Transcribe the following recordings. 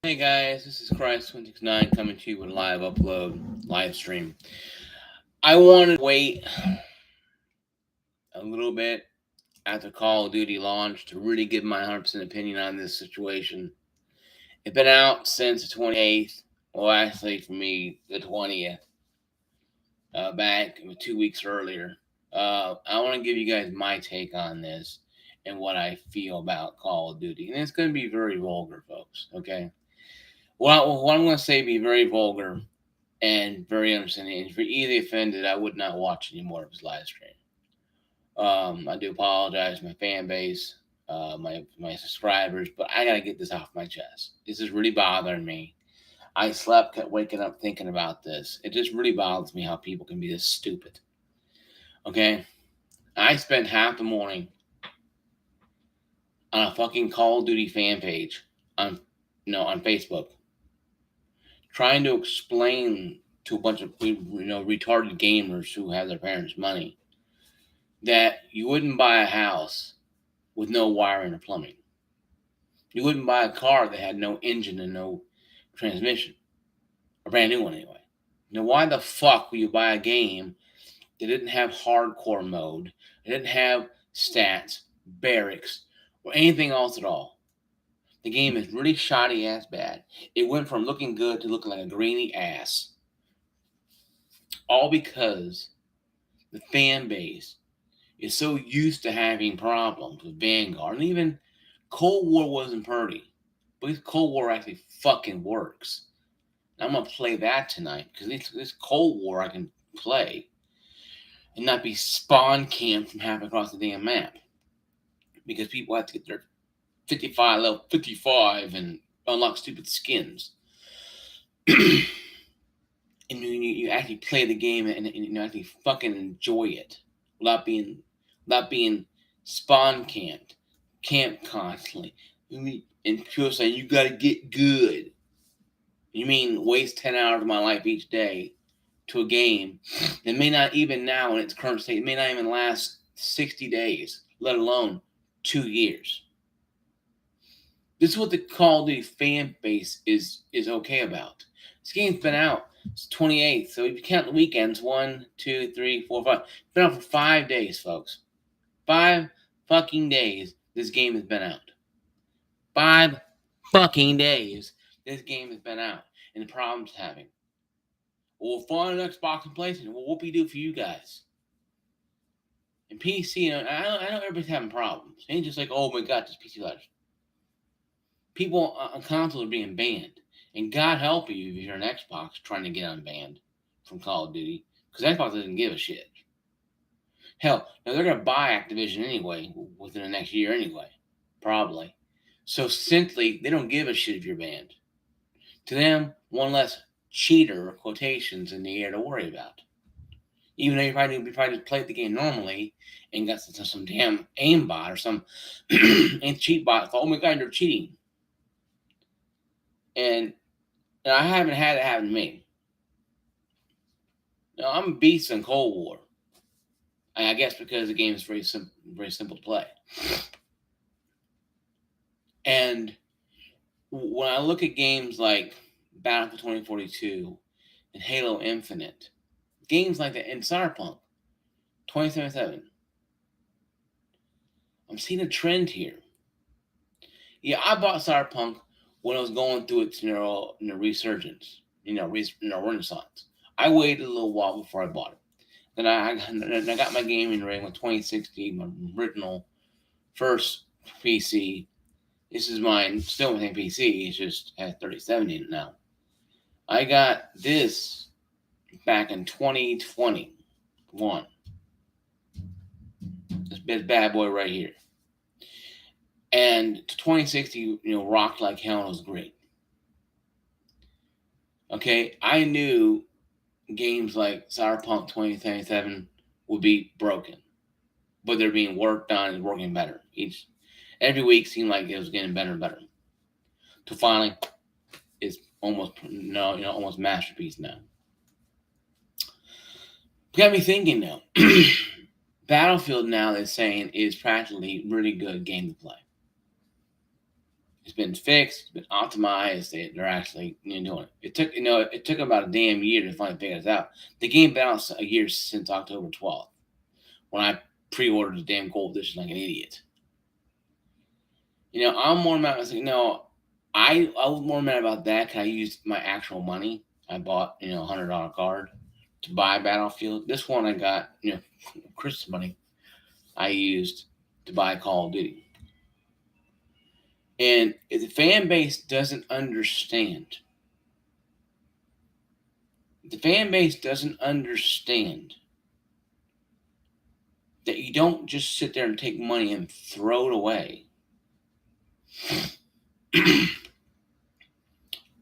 Hey guys, this is Christ269 coming to you with a live upload, live stream. I wanted to wait a little bit after Call of Duty launch to really give my 100% opinion on this situation. It's been out since the 28th, well, actually, for me, the 20th, back 2 weeks earlier. I want to give you guys my take on this and what I feel about Call of Duty. And it's going to be very vulgar, folks, okay? What I'm going to say be very vulgar and very understanding. And if you're easily offended, I would not watch any more of his live stream. I do apologize to my fan base, my subscribers, but I gotta get this off my chest. This is really bothering me. I slept, kept waking up thinking about this. It just really bothers me how people can be this stupid. Okay, I spent half the morning on a fucking Call of Duty fan page on Facebook, trying to explain to a bunch of retarded gamers who have their parents' money that you wouldn't buy a house with no wiring or plumbing. You wouldn't buy a car that had no engine and no transmission, a brand new one anyway. Now, why the fuck would you buy a game that didn't have hardcore mode, it didn't have stats, barracks, or anything else at all? The game is really shoddy ass bad. It went from looking good to looking like a grainy ass. All because the fan base is so used to having problems with Vanguard. And even Cold War wasn't pretty. But Cold War actually fucking works. And I'm going to play that tonight because this Cold War I can play and not be spawn camped from half across the damn map. Because people have to get their 55 level 55 and unlock stupid skins. And you actually play the game and you actually fucking enjoy it without being spawn camped constantly. And people saying you gotta get good. You mean waste 10 hours of my life each day to a game that may not even now in its current state, it may not even last 60 days, let alone 2 years. This is what the Call of Duty fan base is okay about. This game's been out. It's 28th, so if you count the weekends, 1, 2, 3, 4, 5. It's been out for 5 days, folks. 5 fucking days this game has been out. 5 fucking days this game has been out. And the problem's having. Well, find an Xbox and PlayStation. Well, what we do for you guys? And PC, I know everybody's having problems. It ain't just like, oh my god, this PC ladders. People on consoles are being banned. And God help you if you're an Xbox trying to get unbanned from Call of Duty. Because Xbox doesn't give a shit. Hell, now they're going to buy Activision anyway within the next year anyway. Probably. So simply, they don't give a shit if you're banned. To them, one less cheater, quotations, in the air to worry about. Even though you probably played the game normally and got some damn aimbot or some cheat bot. Oh my god, you're cheating. And I haven't had it happen to me. Now, I'm a beast in Cold War. I guess because the game is very simple to play. And when I look at games like Battlefield 2042 and Halo Infinite, games like that, and Cyberpunk 2077, I'm seeing a trend here. Yeah, I bought Cyberpunk when it was going through its resurgence, renaissance. I waited a little while before I bought it. Then I got my gaming rig with 2060, my original first PC. This is mine, still my same PC. It's just has 3070 in it now. I got this back in 2021. This bad boy right here. And 2060, rocked like hell and was great. Okay, I knew games like Cyberpunk 2077 would be broken, but they're being worked on and working better. Every week seemed like it was getting better and better. To finally, it's almost masterpiece now. Got me thinking now. Battlefield now they're saying is practically really good game to play. It's been fixed, it's been optimized. They're actually doing it. It took about a damn year to finally figure this out. The game been out a year since October 12th when I pre-ordered the damn gold edition like an idiot. I'm more mad. I was more mad about that because I used my actual money. I bought $100 card to buy Battlefield. This one I got Christmas money I used to buy Call of Duty. And if the fan base doesn't understand, that you don't just sit there and take money and throw it away.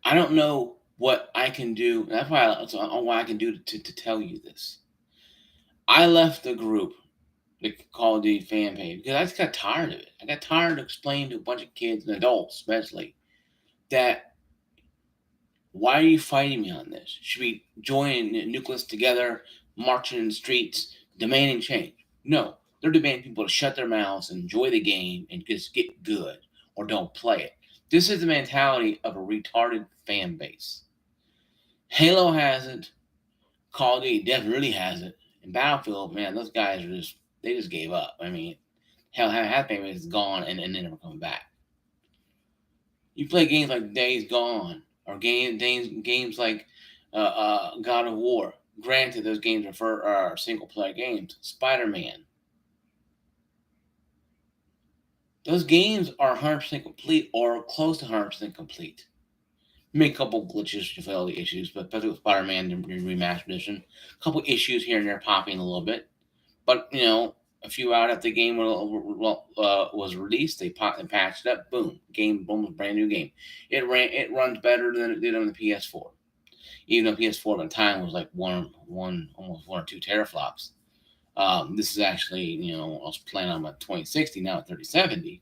I don't know what I can do. That's why I can do to tell you this. I left the group, the Call of Duty fan page, because I just got tired of it. I got tired of explaining to a bunch of kids and adults, especially, that why are you fighting me on this? Should we join nucleus together, marching in the streets, demanding change? No, they're demanding people to shut their mouths and enjoy the game and just get good or don't play it. This is the mentality of a retarded fan base. Halo has it. Call of Duty definitely really has it. And Battlefield, man, those guys they just gave up. I mean, hell, half fan base is gone and they never come back. You play games like Days Gone or games like God of War. Granted, those games are single player games. Spider-Man. Those games are 100% complete or close to 100% complete. Make a couple glitches to fill the issues, but especially with Spider-Man Remastered Edition, a couple issues here and there popping a little bit. But a few out after the game was released, they patched it up. Boom, game, boom, brand new game. It runs better than it did on the PS4. Even though PS4 at the time was like almost 1 or 2 teraflops. This is actually, I was playing on my 2060 now at 3070,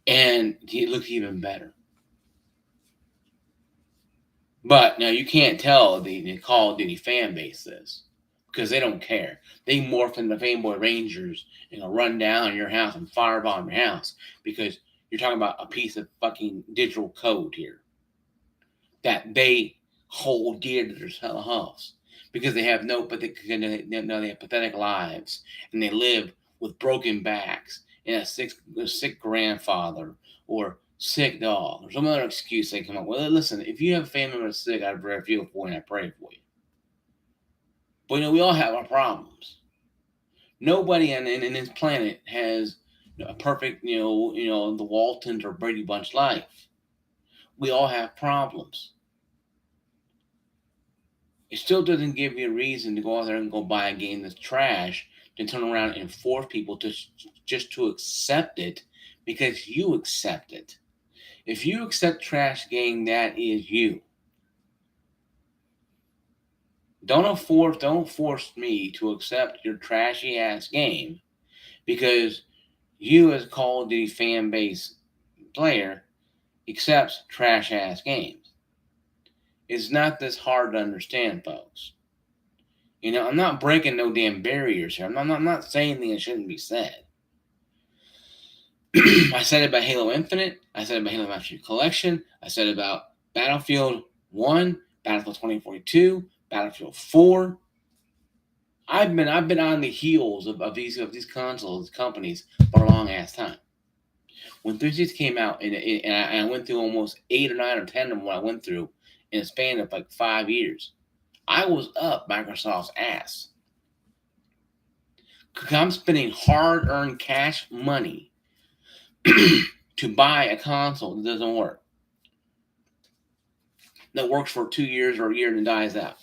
and it looks even better. But now you can't tell the Call of Duty fan base this because they don't care. They morph into fanboy rangers and run down your house and firebomb your house because you're talking about a piece of fucking digital code here that they hold dear to their house because they have they have pathetic lives and they live with broken backs and a sick grandfather or sick dog or some other excuse they come up with. Listen, if you have a family member sick, I pray for you and I pray for you. But we all have our problems. Nobody in this planet has a perfect, the Waltons or Brady Bunch life. We all have problems. It still doesn't give you a reason to go out there and go buy a game that's trash, to turn around and force people to just to accept it because you accept it. If you accept trash game, that is you. Don't force me to accept your trashy ass game because you as a Call of Duty fan base player accepts trash ass games. It's not this hard to understand, folks. I'm not breaking no damn barriers here. I'm not saying things that shouldn't be said. I said it about Halo Infinite. I said it about Halo Master Chief Collection. I said it about Battlefield 1, Battlefield 2042, Battlefield 4. I've been on the heels of these consoles companies for a long ass time. When 360 came out, and I went through almost 8 or 9 or 10 of them, I went through in a span of like 5 years. I was up Microsoft's ass. I'm spending hard-earned cash money to buy a console that doesn't work. That works for 2 years or a year and then dies out.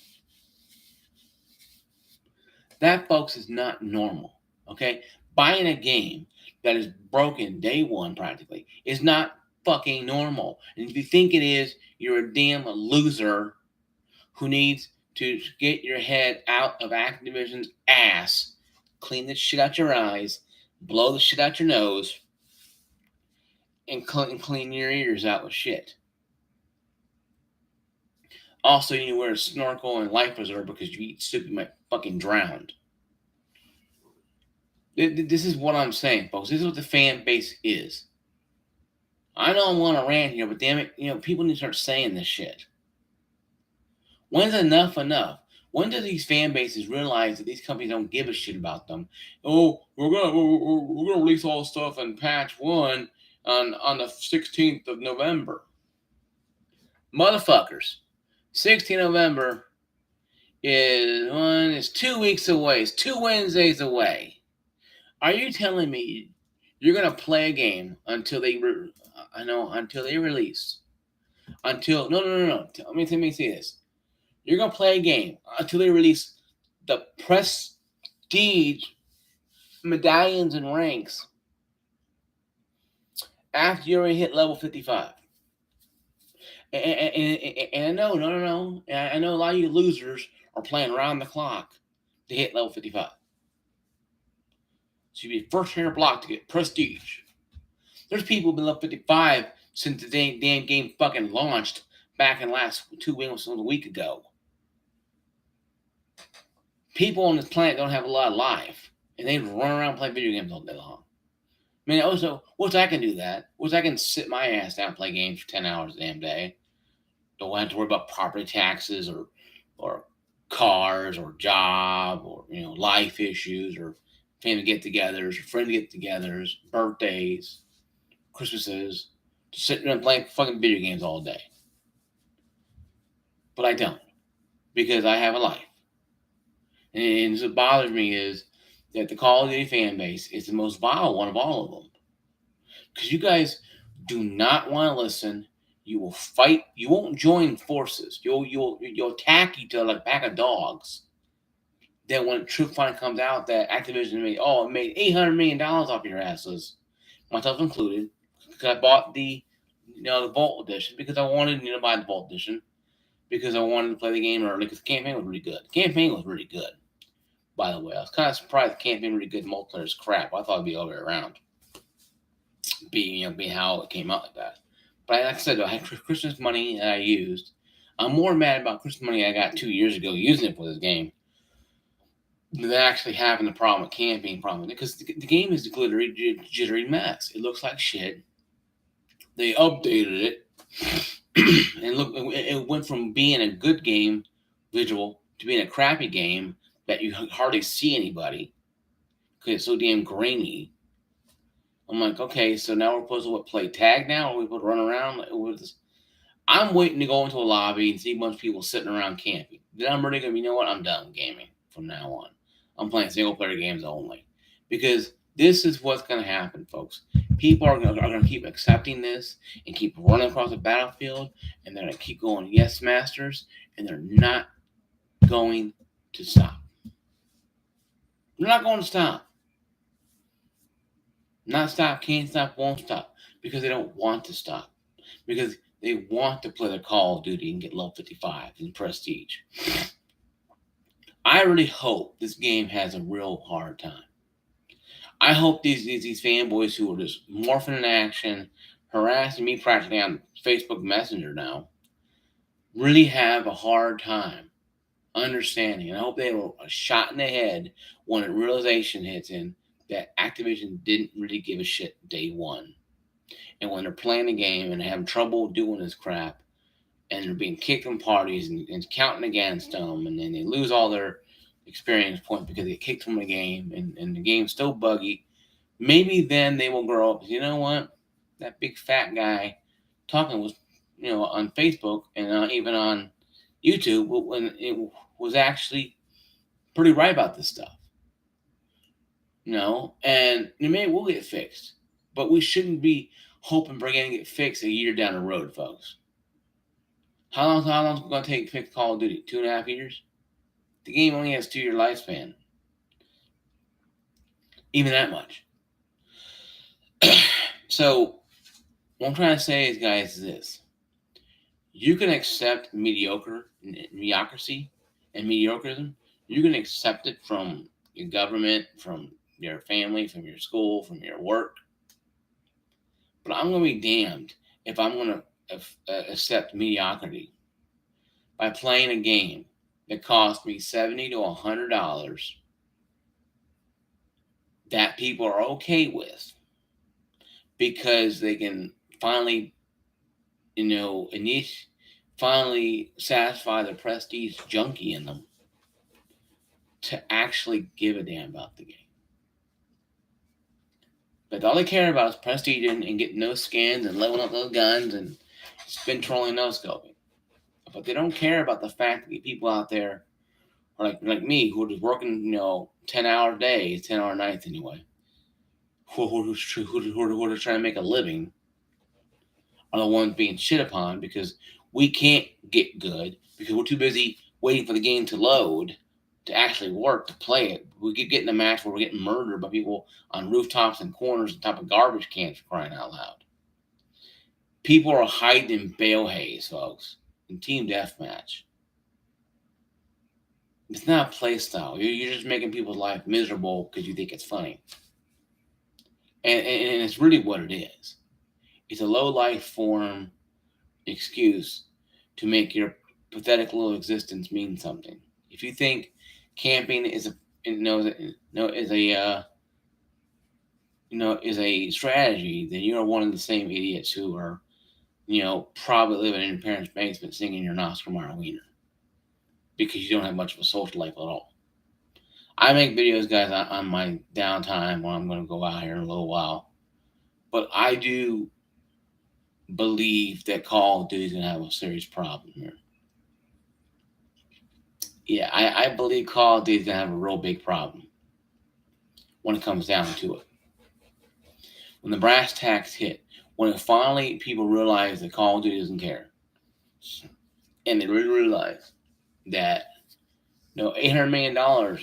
That, folks, is not normal. Okay? Buying a game that is broken day one practically is not fucking normal. And if you think it is, you're a damn loser who needs to get your head out of Activision's ass, clean the shit out your eyes, blow the shit out your nose, and clean your ears out with shit. Also, you need to wear a snorkel and life preserver because you eat soup, you might fucking drown. This is what I'm saying, folks. This is what the fan base is. I know I'm on a rant here, but damn it, people need to start saying this shit. When's enough enough? When do these fan bases realize that these companies don't give a shit about them? Oh, we're gonna release all the stuff in patch 1 on the 16th of November. Motherfuckers, 16th November is 2 weeks away. It's 2 Wednesdays away. Are you telling me you're gonna play a game until they release? Until no. Let me say this. You're gonna play a game until they release the prestige medallions and ranks after you already hit level 55. And I know, no. I know a lot of you losers are playing around the clock to hit level 55. So you'd be first in your block to get prestige. There's people who've been level 55 since the damn game fucking launched back in last 2 weeks, a week ago. People on this planet don't have a lot of life, and they run around and play video games all day long. I mean, also, once I can do that, once I can sit my ass down and play games for 10 hours a damn day, don't have to worry about property taxes or cars or job or life issues or family get-togethers or friend get-togethers, birthdays, Christmases, just sitting and playing fucking video games all day. But I don't, because I have a life. And what bothers me is that the Call of Duty fan base is the most vile one of all of them. Because you guys do not want to listen. You will fight. You won't join forces. You'll attack each other like a pack of dogs. Then when the truth finally comes out that Activision made $800 million off your asses, myself included, because I bought the Vault Edition because I wanted to buy the Vault Edition because I wanted to play the game early because the campaign was really good. The campaign was really good. By the way, I was kind of surprised the campaign really good. Multiplayer is crap. I thought it'd be all the way around. Being how it came out like that. But like I said, I had Christmas money that I used. I'm more mad about Christmas money I got 2 years ago using it for this game than actually having the problem with campaign problem. Because the game is a glittery, jittery mess. It looks like shit. They updated it. And look, it went from being a good game visual to being a crappy game that you hardly see anybody because it's so damn grainy. I'm like, okay, so now we're supposed to play tag now? Or we supposed to run around? I'm waiting to go into a lobby and see a bunch of people sitting around camping. Then I'm really going to be, I'm done gaming from now on. I'm playing single-player games only. Because this is what's going to happen, folks. People are going to keep accepting this and keep running across the battlefield, and they're going to keep going yes masters, and they're not going to stop. They're not going to stop. Not stop, can't stop, won't stop. Because they don't want to stop. Because they want to play the Call of Duty and get level 55 in prestige. I really hope this game has a real hard time. I hope these fanboys who are just morphing in action, harassing me practically on Facebook Messenger now, really have a hard time understanding. And I hope they have a shot in the head when a realization hits in that Activision didn't really give a shit day one. And when they're playing the game and they're having trouble doing this crap, and they're being kicked from parties and counting against them, and then they lose all their experience points because they get kicked from the game, and the game's still buggy, maybe then they will grow up. You know what? That big fat guy talking was, on Facebook and even on YouTube when it was actually pretty right about this stuff. And maybe we'll get fixed, but we shouldn't be hoping for getting it fixed a year down the road, folks. How long is it going to take to fix Call of Duty? 2.5 years? The game only has 2-year lifespan. Even that much. So, what I'm trying to say is, guys, is this. You can accept mediocrity and mediocrism. You can accept it from your government, from your family, from your school, from your work. But I'm going to be damned if I'm going to accept mediocrity by playing a game that cost me $70 to $100 that people are okay with because they can finally, and each finally satisfy the prestige junkie in them to actually give a damn about the game. But all they care about is prestige and getting those skins and leveling up those guns and spin trolling no scoping. But they don't care about the fact that people out there are like me who are just working, 10-hour days, 10-hour nights anyway, who are trying to make a living, are the ones being shit upon because we can't get good because we're too busy waiting for the game to load to actually work to play it. We could get in a match where we're getting murdered by people on rooftops and corners on top of garbage cans, for crying out loud. People are hiding in bale haze, folks, in team deathmatch. It's not a play style. You're just making people's life miserable because you think it's funny. And it's really what it is. It's a low life form excuse to make your pathetic little existence mean something. If you think camping is a strategy, then you are one of the same idiots who are, probably living in your parents' basement singing your Oscar Mayer wiener because you don't have much of a social life at all. I make videos, guys, on my downtime when I'm going to go out here in a little while, but I do believe that Call of Duty is going to have a serious problem here. Yeah, I believe Call of Duty is going to have a real big problem when it comes down to it. When the brass tacks hit, when finally people realize that Call of Duty doesn't care, and they really realize that $800 million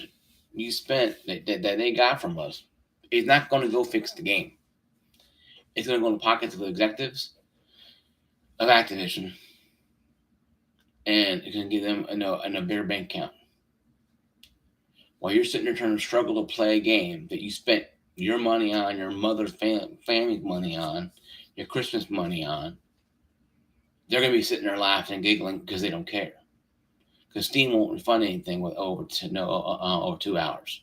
you spent that they got from us is not going to go fix the game. It's going to go in the pockets of the executives of Activision, and it's going to give them a bigger bank account. While you're sitting there trying to struggle to play a game that you spent your money on, your mother's family's money on, your Christmas money on, they're going to be sitting there laughing and giggling because they don't care. Because Steam won't refund anything with over 2 hours.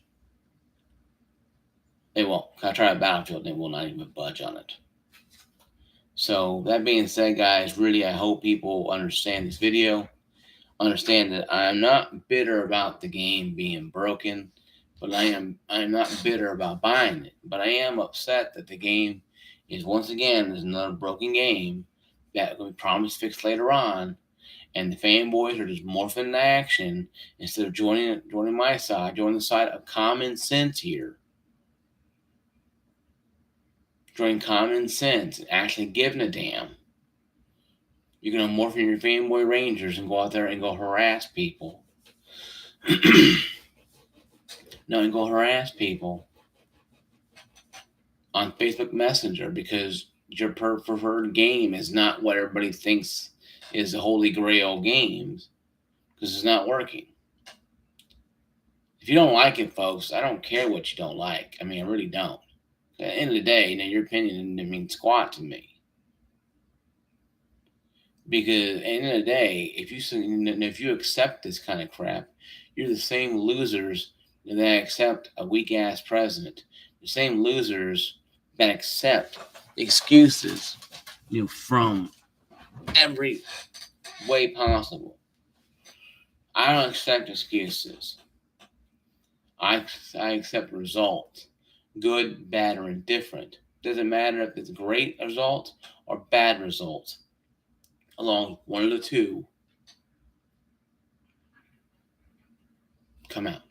They won't. I tried Battlefield, they will not even budge on it. So that being said, guys, really I hope people understand this video. Understand that I am not bitter about the game being broken, but I am not bitter about buying it. But I am upset that the game is once again another broken game that will be promised fixed later on, and the fanboys are just morphing into action instead of joining my side, joining the side of common sense here. Joining common sense and actually giving a damn. You're going to morph in your fanboy rangers and go out there and go harass people. And go harass people on Facebook Messenger because your preferred game is not what everybody thinks is the holy grail games because it's not working. If you don't like it, folks, I don't care what you don't like. I mean, I really don't. At the end of the day, your opinion doesn't mean squat to me. Because at the end of the day, if you accept this kind of crap, you're the same losers that accept a weak ass president. The same losers that accept excuses, from every way possible. I don't accept excuses. I accept results, good, bad, or indifferent. Doesn't matter if it's great results or bad results. Along one of the two come out.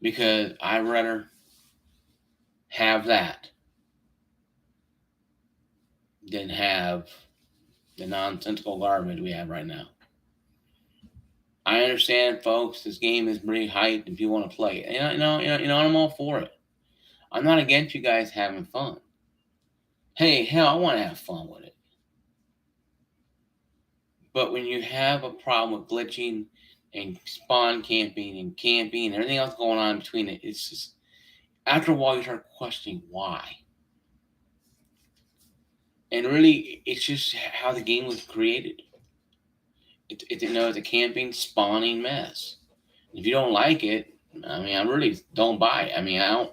Because I'd rather have that than have the nonsensical garbage we have right now. I understand, folks, this game is pretty hyped and people want to play it. And I'm all for it. I'm not against you guys having fun. Hey, hell, I want to have fun with it. But when you have a problem with glitching and spawn camping and everything else going on between it, it's just, after a while you start questioning why. And really, it's just how the game was created. It's a camping, spawning mess. If you don't like it, I really don't buy it.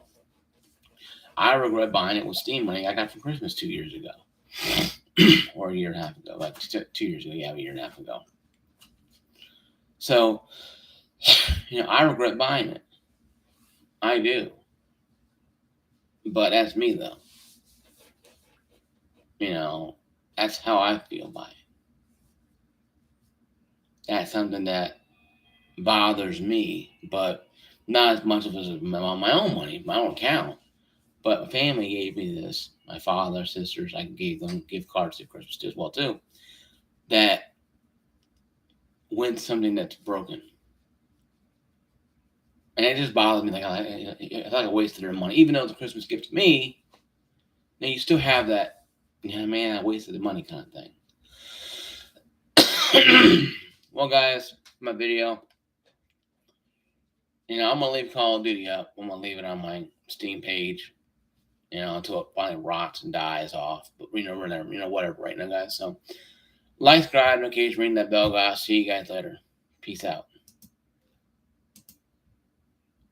I regret buying it with Steam money I got from Christmas 2 years ago. Or a year and a half ago. Like 2 years ago. Yeah, a year and a half ago. So, I regret buying it. I do. But that's me, though. That's how I feel by it. That's something that bothers me, but not as much as my own money, my own account. But my family gave me this. My father, sisters, I gave them gift cards at Christmas as well too. That went something that's broken, and it just bothered me. Like I felt like I wasted their money, even though it's a Christmas gift to me. Now you still have that, man, I wasted the money kind of thing. Well, guys, my video. I'm gonna leave Call of Duty up. I'm gonna leave it on my Steam page, until it finally rots and dies off. But whatever, right now, guys. So, like, subscribe, notification, ring that bell, guys. See you guys later. Peace out.